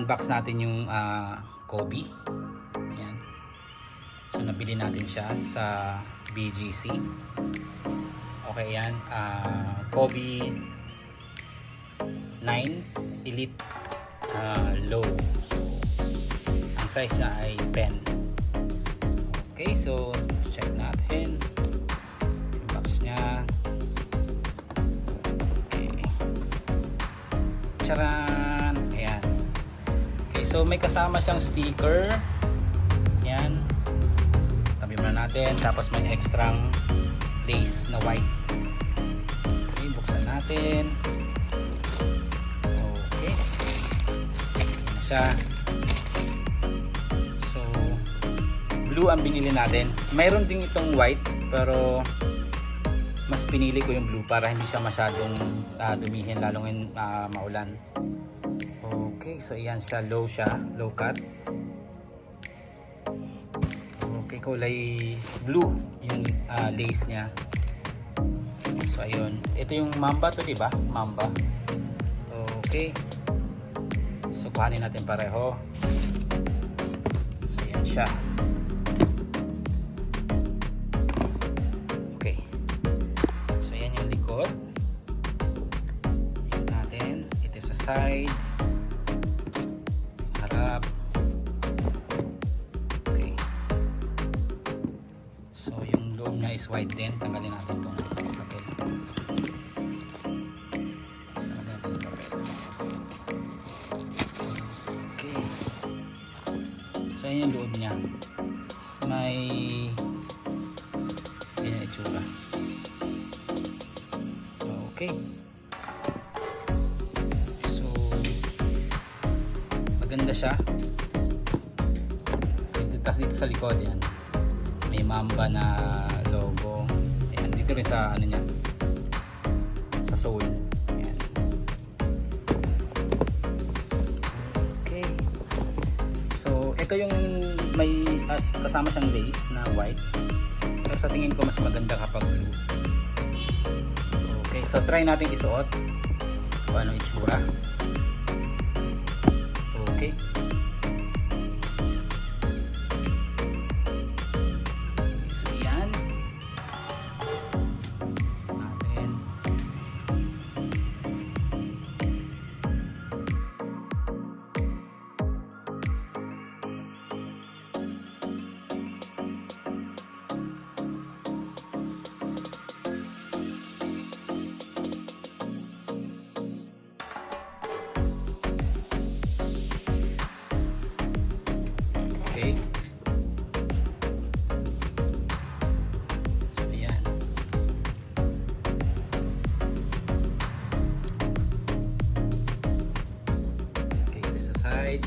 i-unbox natin yung Kobe. Ayan. So nabili natin siya sa BGC. Okay, yan. Kobe 9 Elite Low. So ang size niya ay pen. Okay, so check natin yung box niya. Okay. Charan! Ayan. Okay, so may kasama siyang sticker. Ayan. Tabi muna natin. Tapos may extrang lace na white. Okay, buksan natin. Okay. Ayan na siya. So, blue ang binili natin. Mayroon din itong white, pero mas pinili ko yung blue para hindi siya masyadong dumihin, lalo ngayon maulan. Okay, so ayan siya, low cut. Okay, kulay blue yung lace niya. So ayun, ito yung Mamba to, di ba? Mamba. Okay. So kuhanin natin pareho. So ayan siya. Okay. So ayan yung likod. Ikot natin. Ito sa side. Harap. So yung loob niya is white din. Tanggalin natin itong papel. Tanggalin natin yung papel. Okay. So yun yung loob niya. May yan yung itsura. Okay. So maganda siya. Tapos dito sa likod yan, may Mamba na logo. Ayan, dito rin sa ano niya, sa sole. Ayan. Okay. So ito yung may kasama siyang lace na white. Pero sa tingin ko mas maganda kapag blue. Okay, so try natin isuot kung ano itsura. Okay. Okay. So, ayan. Okay, ito sa side.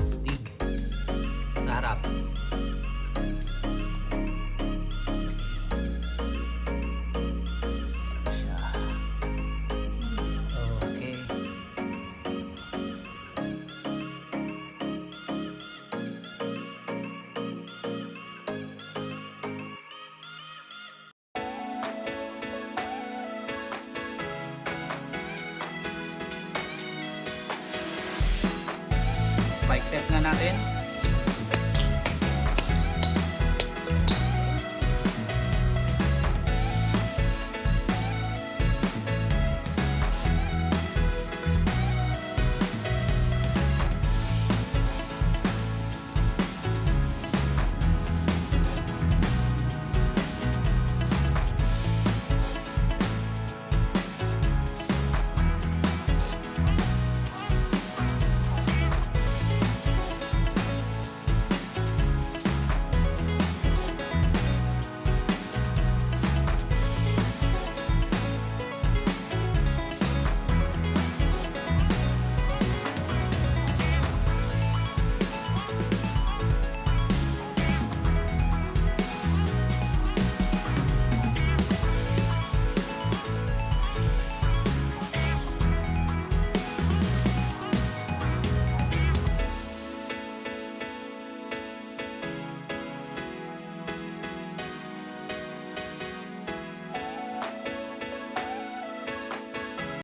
Stick. Sa harap. Siya. Okay. Bike test na natin.